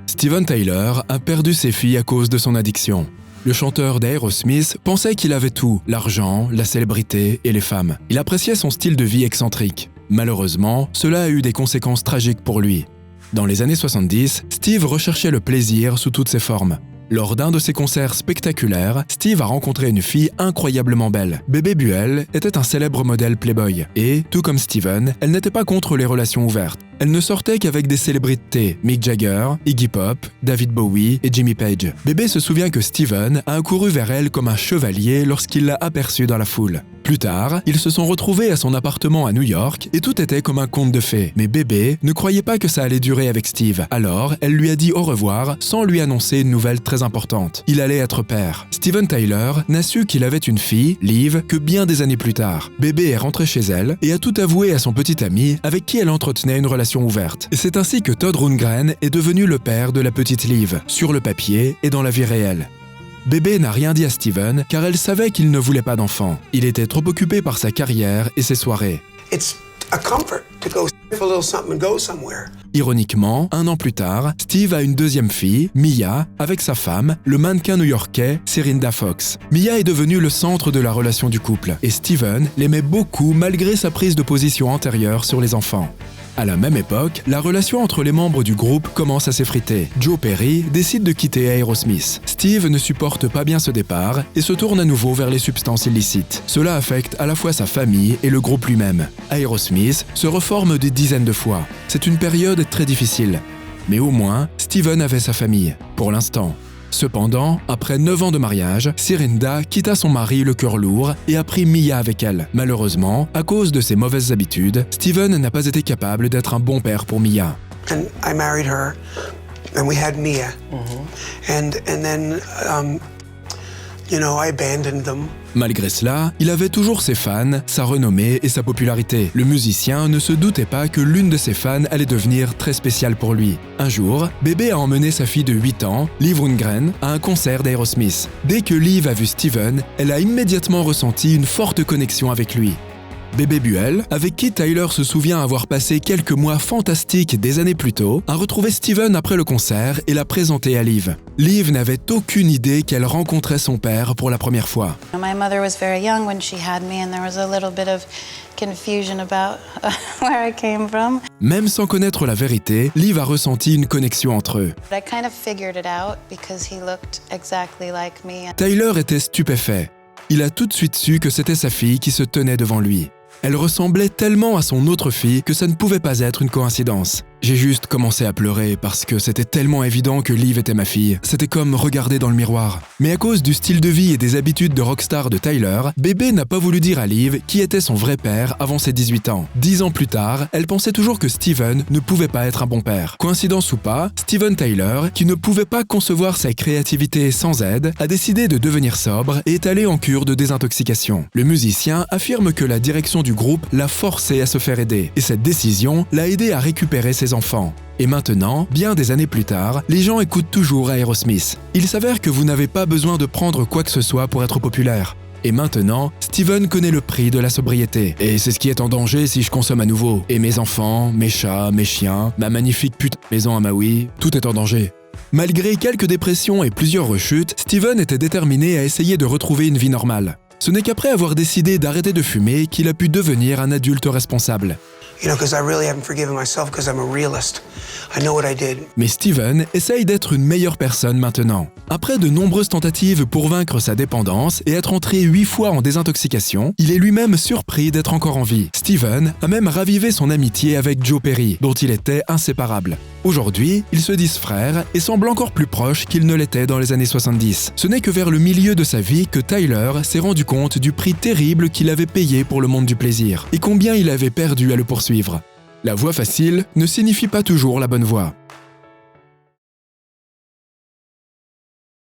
Steven Tyler a perdu ses filles à cause de son addiction. Le chanteur d'Aerosmith pensait qu'il avait tout, l'argent, la célébrité et les femmes. Il appréciait son style de vie excentrique. Malheureusement, cela a eu des conséquences tragiques pour lui. Dans les années 70, Steve recherchait le plaisir sous toutes ses formes. Lors d'un de ses concerts spectaculaires, Steve a rencontré une fille incroyablement belle. Bébé Buell était un célèbre modèle Playboy et, tout comme Steven, elle n'était pas contre les relations ouvertes. Elle ne sortait qu'avec des célébrités, Mick Jagger, Iggy Pop, David Bowie et Jimmy Page. Bébé se souvient que Steven a accouru vers elle comme un chevalier lorsqu'il l'a aperçue dans la foule. Plus tard, ils se sont retrouvés à son appartement à New York et tout était comme un conte de fées. Mais Bébé ne croyait pas que ça allait durer avec Steve. Alors, elle lui a dit au revoir sans lui annoncer une nouvelle très importante. Il allait être père. Steven Tyler n'a su qu'il avait une fille, Liv, que bien des années plus tard. Bébé est rentrée chez elle et a tout avoué à son petit ami avec qui elle entretenait une relation ouverte. Et c'est ainsi que Todd Rundgren est devenu le père de la petite Liv, sur le papier et dans la vie réelle. Bébé n'a rien dit à Steven car elle savait qu'il ne voulait pas d'enfant. Il était trop occupé par sa carrière et ses soirées. Ironiquement, 1 an plus tard, Steve a une deuxième fille, Mia, avec sa femme, le mannequin new-yorkais Serinda Fox. Mia est devenue le centre de la relation du couple et Steven l'aimait beaucoup malgré sa prise de position antérieure sur les enfants. À la même époque, la relation entre les membres du groupe commence à s'effriter. Joe Perry décide de quitter Aerosmith. Steve ne supporte pas bien ce départ et se tourne à nouveau vers les substances illicites. Cela affecte à la fois sa famille et le groupe lui-même. Aerosmith se reforme des dizaines de fois. C'est une période très difficile. Mais au moins, Steven avait sa famille, pour l'instant. Cependant, après 9 ans de mariage, Serinda quitta son mari le cœur lourd et a pris Mia avec elle. Malheureusement, à cause de ses mauvaises habitudes, Steven n'a pas été capable d'être un bon père pour Mia. And I married her, and we had Mia. And then, I abandoned them. Malgré cela, il avait toujours ses fans, sa renommée et sa popularité. Le musicien ne se doutait pas que l'une de ses fans allait devenir très spéciale pour lui. Un jour, Bébé a emmené sa fille de 8 ans, Liv Rundgren, à un concert d'Aerosmith. Dès que Liv a vu Steven, elle a immédiatement ressenti une forte connexion avec lui. Bébé Buell, avec qui Tyler se souvient avoir passé quelques mois fantastiques des années plus tôt, a retrouvé Steven après le concert et l'a présenté à Liv. Liv n'avait aucune idée qu'elle rencontrait son père pour la première fois. My mother was very young when she had me and there was a little bit of confusion about where I came from. Même sans connaître la vérité, Liv a ressenti une connexion entre eux. I kind of figured it out because he looked exactly like me. Tyler était stupéfait. Il a tout de suite su que c'était sa fille qui se tenait devant lui. Elle ressemblait tellement à son autre fille que ça ne pouvait pas être une coïncidence. J'ai juste commencé à pleurer parce que c'était tellement évident que Liv était ma fille. C'était comme regarder dans le miroir. Mais à cause du style de vie et des habitudes de rockstar de Tyler, Bébé n'a pas voulu dire à Liv qui était son vrai père avant ses 18 ans. 10 ans plus tard, elle pensait toujours que Steven ne pouvait pas être un bon père. Coïncidence ou pas, Steven Tyler, qui ne pouvait pas concevoir sa créativité sans aide, a décidé de devenir sobre et est allé en cure de désintoxication. Le musicien affirme que la direction du groupe l'a forcé à se faire aider. Et cette décision l'a aidé à récupérer ses enfants. Et maintenant, bien des années plus tard, les gens écoutent toujours Aerosmith. Il s'avère que vous n'avez pas besoin de prendre quoi que ce soit pour être populaire. Et maintenant, Steven connaît le prix de la sobriété. Et c'est ce qui est en danger si je consomme à nouveau. Et mes enfants, mes chats, mes chiens, ma magnifique putain de maison à Maui, tout est en danger. Malgré quelques dépressions et plusieurs rechutes, Steven était déterminé à essayer de retrouver une vie normale. Ce n'est qu'après avoir décidé d'arrêter de fumer qu'il a pu devenir un adulte responsable. Mais Steven essaye d'être une meilleure personne maintenant. Après de nombreuses tentatives pour vaincre sa dépendance et être entré 8 fois en désintoxication, il est lui-même surpris d'être encore en vie. Steven a même ravivé son amitié avec Joe Perry, dont il était inséparable. Aujourd'hui, ils se disent frères et semblent encore plus proches qu'ils ne l'étaient dans les années 70. Ce n'est que vers le milieu de sa vie que Tyler s'est rendu compte du prix terrible qu'il avait payé pour le monde du plaisir et combien il avait perdu à le poursuivre. La voie facile ne signifie pas toujours la bonne voie.